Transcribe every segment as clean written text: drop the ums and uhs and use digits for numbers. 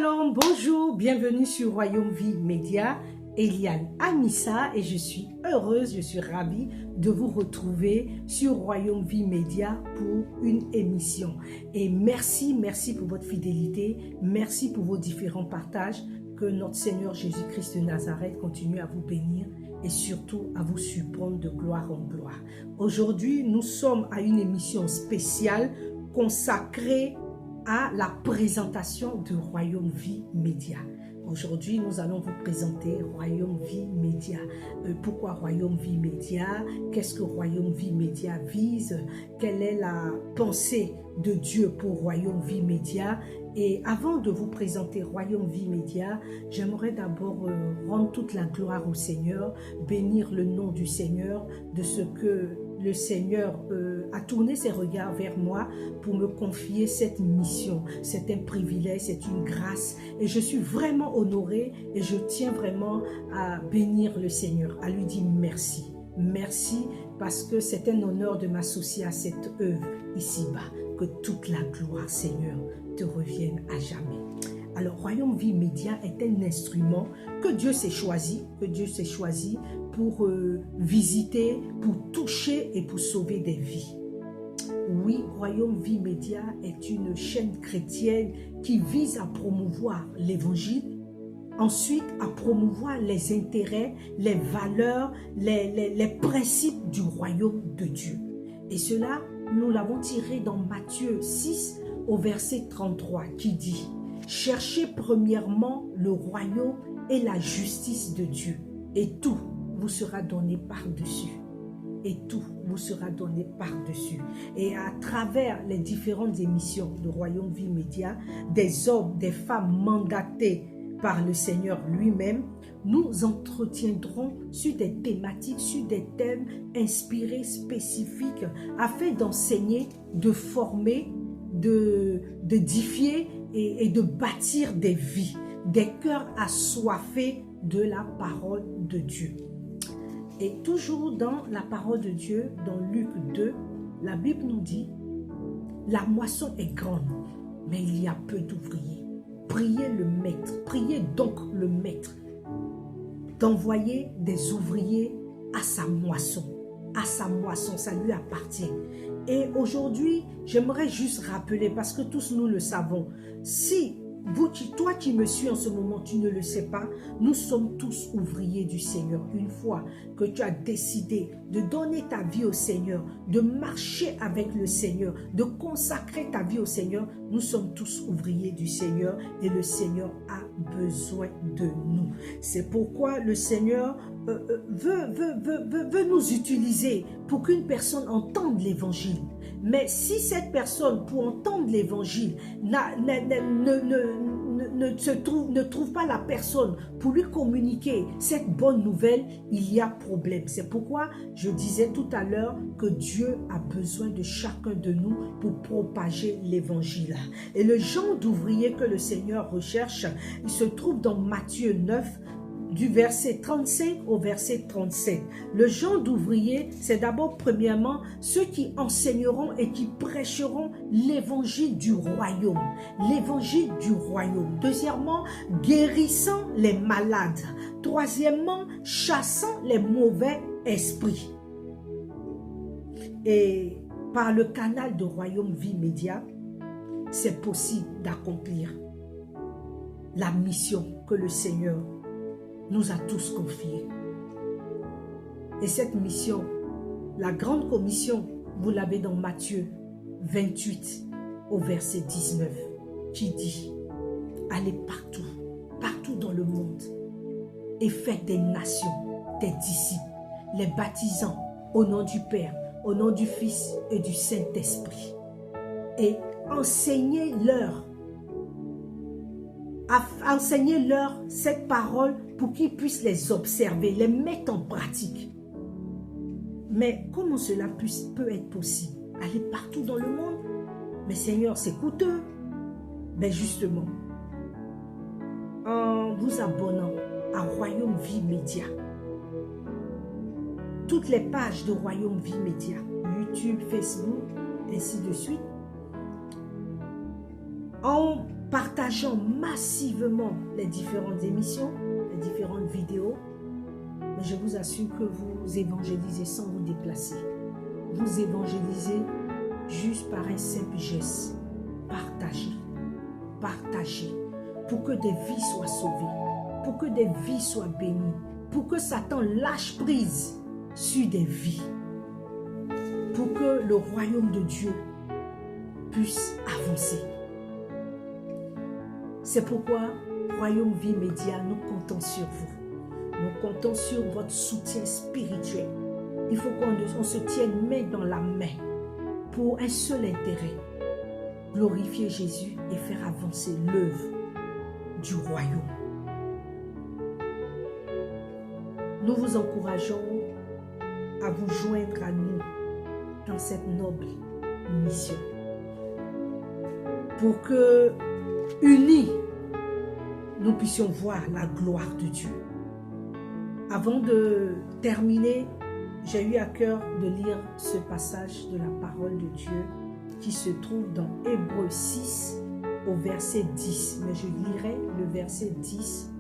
Shalom, bonjour, bienvenue sur Royaume Vie Média. Eliane Amissa et je suis heureuse, je suis ravie de vous retrouver sur Royaume Vie Média pour une émission. Et merci pour votre fidélité, merci pour vos différents partages. Que notre Seigneur Jésus-Christ de Nazareth continue à vous bénir et surtout à vous surprendre de gloire en gloire. Aujourd'hui, nous sommes à une émission spéciale consacrée à la présentation de Royaume Vie Média. Aujourd'hui, nous allons vous présenter Royaume Vie Média. Pourquoi Royaume Vie Média? Qu'est-ce que Royaume Vie Média vise? Quelle est la pensée de Dieu pour Royaume Vie Média? Et avant de vous présenter Royaume Vie Média, j'aimerais d'abord rendre toute la gloire au Seigneur, bénir le nom du Seigneur, de ce que le Seigneur a tourné ses regards vers moi pour me confier cette mission. C'est un privilège, c'est une grâce et je suis vraiment honorée et je tiens vraiment à bénir le Seigneur, à lui dire merci. Merci parce que c'est un honneur de m'associer à cette œuvre ici-bas. Que toute la gloire, Seigneur, te revienne à jamais. Alors, Royaume Vie Média est un instrument que Dieu s'est choisi, pour visiter, pour toucher et pour sauver des vies. Oui, Royaume Vie Média est une chaîne chrétienne qui vise à promouvoir l'évangile, ensuite à promouvoir les intérêts, les valeurs, les principes du royaume de Dieu. Et cela, nous l'avons tiré dans Matthieu 6 au verset 33 qui dit « Cherchez premièrement le royaume et la justice de Dieu et tout vous sera donné par-dessus. » Et tout vous sera donné par-dessus. Et à travers les différentes émissions de Royaume Vie Média, des hommes, des femmes mandatés par le Seigneur lui-même, nous entretiendrons sur des thématiques, sur des thèmes inspirés, spécifiques, afin d'enseigner, de former, d'édifier et de bâtir des vies, des cœurs assoiffés de la parole de Dieu. Et toujours dans la parole de Dieu, dans Luc 2, la Bible nous dit « La moisson est grande, mais il y a peu d'ouvriers. Priez le maître, priez donc le maître d'envoyer des ouvriers à sa moisson. À sa moisson, ça lui appartient. » Et aujourd'hui, j'aimerais juste rappeler, parce que tous nous le savons, si toi qui me suis en ce moment, tu ne le sais pas, nous sommes tous ouvriers du Seigneur. Une fois que tu as décidé de donner ta vie au Seigneur, de marcher avec le Seigneur, de consacrer ta vie au Seigneur, nous sommes tous ouvriers du Seigneur et le Seigneur a besoin de nous. C'est pourquoi le Seigneur veut nous utiliser pour qu'une personne entende l'évangile. Mais si cette personne, pour entendre l'évangile, ne trouve pas la personne pour lui communiquer cette bonne nouvelle, il y a problème. C'est pourquoi je disais tout à l'heure que Dieu a besoin de chacun de nous pour propager l'évangile. Et le genre d'ouvrier que le Seigneur recherche, il se trouve dans Matthieu 9, du verset 35 au verset 37. Le genre d'ouvrier, c'est d'abord premièrement ceux qui enseigneront et qui prêcheront l'évangile du royaume. L'évangile du royaume. Deuxièmement, guérissant les malades. Troisièmement, chassant les mauvais esprits. Et par le canal de Royaume Vie Média, c'est possible d'accomplir la mission que le Seigneur nous a tous confiés. Et cette mission, la grande commission, vous l'avez dans Matthieu 28 au verset 19, qui dit « Allez partout dans le monde et faites des nations, des disciples, les baptisant au nom du Père, au nom du Fils et du Saint-Esprit et enseignez-leur cette parole pour qu'ils puissent les observer, les mettre en pratique. » Mais comment cela peut être possible? Aller partout dans le monde? Mais Seigneur, c'est coûteux. Mais justement, en vous abonnant à Royaume Vie Média, toutes les pages de Royaume Vie Média, YouTube, Facebook, ainsi de suite, en partageant partageant massivement les différentes émissions, les différentes vidéos. Mais je vous assure que vous évangélisez sans vous déplacer. Vous évangélisez juste par un simple geste. Partagez. Partagez. Pour que des vies soient sauvées. Pour que des vies soient bénies. Pour que Satan lâche prise sur des vies. Pour que le royaume de Dieu puisse avancer. C'est pourquoi, Royaume Vie Média, nous comptons sur vous. Nous comptons sur votre soutien spirituel. Il faut qu'on se tienne main dans la main pour un seul intérêt. Glorifier Jésus et faire avancer l'œuvre du royaume. Nous vous encourageons à vous joindre à nous dans cette noble mission. Pour que, unis, nous puissions voir la gloire de Dieu. Avant de terminer, j'ai eu à cœur de lire ce passage de la parole de Dieu qui se trouve dans Hébreux 6 au verset 10. Mais je lirai le verset 10a.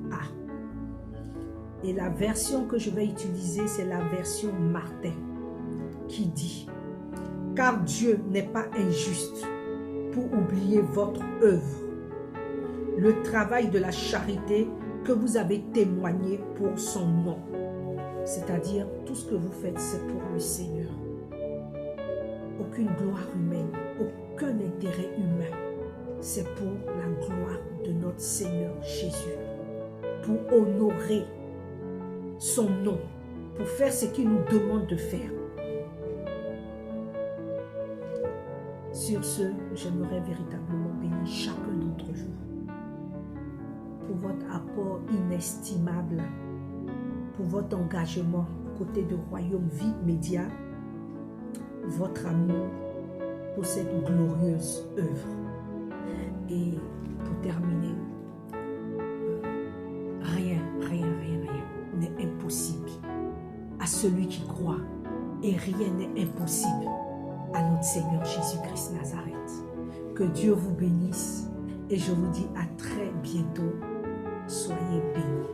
Et la version que je vais utiliser, c'est la version Martin qui dit « Car Dieu n'est pas injuste pour oublier votre œuvre, le travail de la charité que vous avez témoigné pour son nom. » C'est-à-dire, tout ce que vous faites, c'est pour le Seigneur. Aucune gloire humaine, aucun intérêt humain. C'est pour la gloire de notre Seigneur Jésus. Pour honorer son nom, pour faire ce qu'il nous demande de faire. Sur ce, j'aimerais véritablement bénir chacun d'entre vous pour votre apport inestimable, pour votre engagement aux côtés de Royaume Vie Média, votre amour pour cette glorieuse œuvre. Et pour terminer, rien n'est impossible à celui qui croit, et rien n'est impossible à notre Seigneur Jésus-Christ Nazareth. Que Dieu vous bénisse et je vous dis à très bientôt. Soyez bénis.